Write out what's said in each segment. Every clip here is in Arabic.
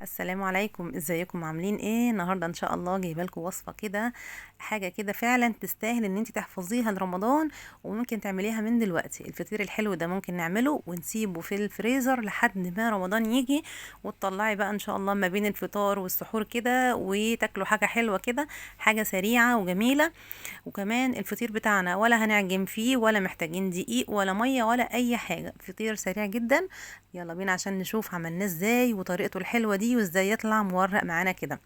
السلام عليكم، ازيكم عاملين ايه؟ النهارده ان شاء الله جايبه لكم وصفه كده، حاجه كده فعلا تستاهل ان انت تحفظيها لرمضان، وممكن تعمليها من دلوقتي. الفطير الحلو ده ممكن نعمله ونسيبه في الفريزر لحد ما رمضان يجي، وتطلعي بقى ان شاء الله ما بين الفطار والسحور كده وتاكلوا حاجه حلوه كده، حاجه سريعه وجميله. وكمان الفطير بتاعنا ولا هنعجن فيه ولا محتاجين دقيق ولا ميه ولا اي حاجه، فطير سريع جدا. يلا بينا عشان نشوف عملناه ازاي وطريقته الحلوه دي وازاي يطلع مورق معانا كده.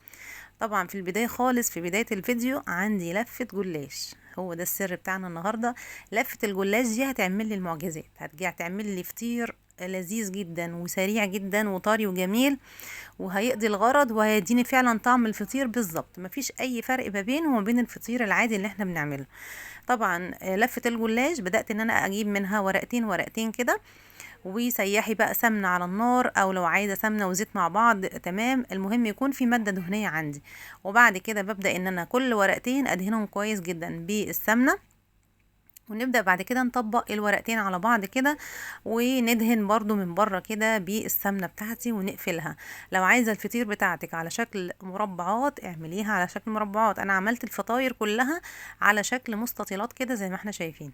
طبعا في البدايه خالص، في بدايه الفيديو، عندي لفه جلاش، هو ده السر بتاعنا النهارده. لفه الجلاش دي هتعمل لي المعجزات، هترجع تعمل لي فطير لذيذ جدا وسريع جدا وطري وجميل، وهيقضي الغرض وهيديني فعلا طعم الفطير بالظبط. مفيش اي فرق ما بينه وما بين الفطير العادي اللي احنا بنعمله. طبعا لفه الجلاش بدات ان انا اجيب منها ورقتين ورقتين كده، وسيحي بقى سمنة على النار، او لو عايزة سمنة وزيت مع بعض تمام، المهم يكون في مادة دهنية عندي. وبعد كده ببدأ ان انا كل ورقتين ادهنهم كويس جدا بالسمنة، ونبدأ بعد كده نطبق الورقتين على بعض كده، وندهن برضو من بره كده بالسمنة بتاعتي ونقفلها. لو عايزة الفطير بتاعتك على شكل مربعات اعمليها على شكل مربعات، انا عملت الفطاير كلها على شكل مستطيلات كده زي ما احنا شايفين.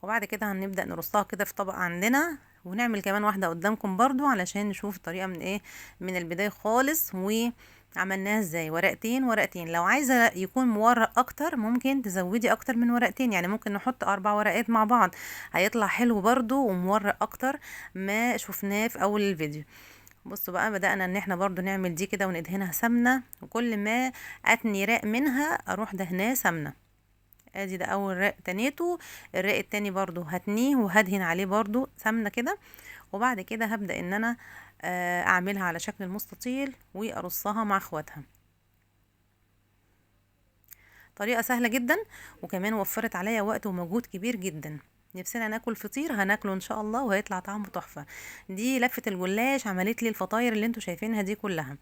وبعد كده هنبدأ نرصها كده في طبق عندنا، ونعمل كمان واحدة قدامكم برضو علشان نشوف الطريقة من ايه، من البداية خالص وعملناها ازاي. ورقتين ورقتين، لو عايزة يكون مورق اكتر ممكن تزودي اكتر من ورقتين، يعني ممكن نحط 4 ورقات مع بعض، هيطلع حلو برضو ومورق اكتر ما شفناه في اول الفيديو. بصوا بقى، بدأنا ان احنا برضو نعمل دي كده وندهنها سمنة، وكل ما اتني راق منها اروح دهناه سمنة. ادي ده اول راق تنيته، الراق التاني برضو هتنيه وهدهن عليه برضو سمنة كده. وبعد كده هبدأ ان انا اعملها على شكل المستطيل وارصها مع اخواتها. طريقة سهلة جدا، وكمان وفرت عليا وقت ومجهود كبير جدا. نفسنا ناكل فطير هناكله ان شاء الله وهيطلع طعمه تحفة. دي لفة الجلاش عملت لي الفطاير اللي انتوا شايفينها دي كلها.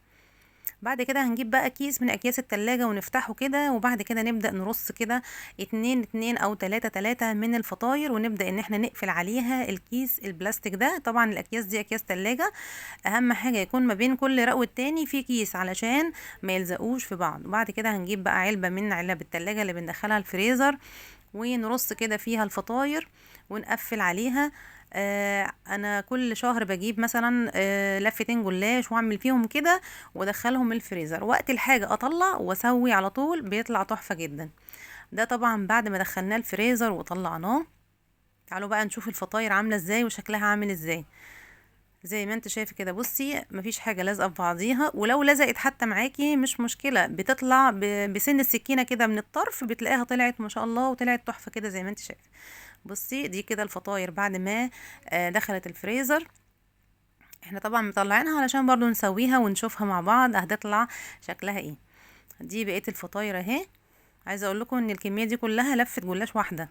بعد كده هنجيب بقى كيس من اكياس التلاجة ونفتحه كده، وبعد كده نبدأ نرص كده 2 2 او 3 3 من الفطاير، ونبدأ ان احنا نقفل عليها الكيس البلاستيك ده. طبعا الاكياس دي اكياس تلاجة، اهم حاجة يكون ما بين كل رق والتاني في كيس علشان ما يلزقوش في بعض. وبعد كده هنجيب بقى علبة من علب التلاجة اللي بندخلها الفريزر، ونرص كده فيها الفطاير ونقفل عليها. انا كل شهر بجيب مثلا لفتين جلاش واعمل فيهم كده وادخلهم الفريزر، وقت الحاجة اطلع واسوي على طول، بيطلع تحفة جدا. ده طبعا بعد ما دخلناه الفريزر وطلعناه. تعالوا بقى نشوف الفطاير عاملة ازاي وشكلها عامل ازاي. زي ما انت شايفه كده، بصي مفيش حاجه لازقه في بعضيها، ولو لزقت حتى معاكي مش مشكله، بتطلع بسن السكينه كده من الطرف، بتلاقيها طلعت ما شاء الله وطلعت تحفه كده زي ما انت شايفه. بصي دي كده الفطاير بعد ما دخلت الفريزر. احنا طبعا مطلعينها علشان برضو نسويها ونشوفها مع بعض هتطلع شكلها ايه. دي بقيه الفطاير اهي. عايزه اقول لكم ان الكميه دي كلها لفه جلاش واحده.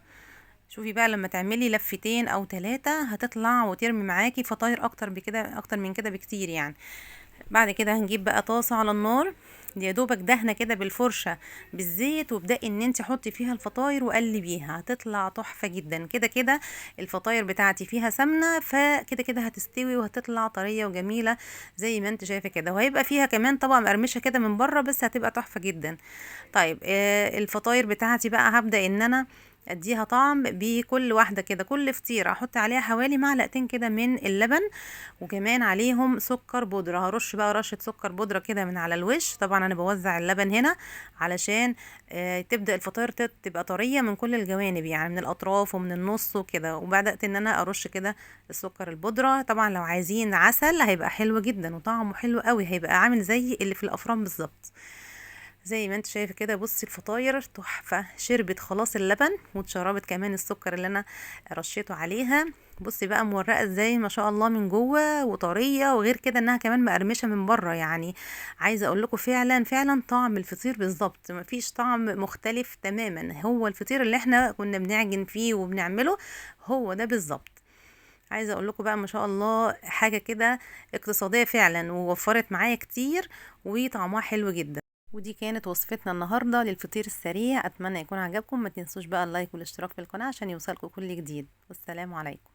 شوفي بقى لما تعملي لفتين او 3 هتطلع وترمي معاكي فطاير اكتر بكده، اكتر من كده بكتير يعني. بعد كده هنجيب بقى طاسة على النار، يا دوبك دهنة كده بالفرشة بالزيت، وابدأي ان انت حطي فيها الفطاير وقلبيها، هتطلع تحفة جدا. كده كده الفطاير بتاعتي فيها سمنة، فكده كده هتستوي وهتطلع طرية وجميلة زي ما انت شايفة كده، وهيبقى فيها كمان طبقة مقرمشة كده من بره، بس هتبقى تحفة جدا. طيب الفطاير بتاعتي بقى هبدأ ان انا اديها طعم بكل واحدة كده، كل فطيرة احط عليها حوالي معلقتين كده من اللبن، وكمان عليهم سكر بودرة. هرش بقى رشة سكر بودرة كده من على الوش. طبعا انا بوزع اللبن هنا علشان تبدأ الفطاير تبقى طرية من كل الجوانب، يعني من الاطراف ومن النص وكده. وبدأت ان انا ارش كده السكر البودرة. طبعا لو عايزين عسل هيبقى حلو جدا وطعمه حلو قوي، هيبقى عامل زي اللي في الافران بالظبط. زي ما انت شايفه كده، بصي الفطاير تحفه، شربت خلاص اللبن واتشربت كمان السكر اللي انا رشيته عليها. بصي بقى مورقه ازاي ما شاء الله من جوه وطريه، وغير كده انها كمان مقرمشه من بره يعني. عايزه اقول لكم فعلا فعلا طعم الفطير بالظبط، مفيش طعم مختلف تماما، هو الفطير اللي احنا كنا بنعجن فيه وبنعمله هو ده بالظبط. عايزه اقول لكم بقى ما شاء الله حاجه كده اقتصاديه فعلا، ووفرت معايا كتير وطعمها حلو جدا. ودي كانت وصفتنا النهاردة للفطير السريع، أتمنى يكون عجبكم. ما تنسوش بقى اللايك والاشتراك في القناة عشان يوصلكم كل جديد، والسلام عليكم.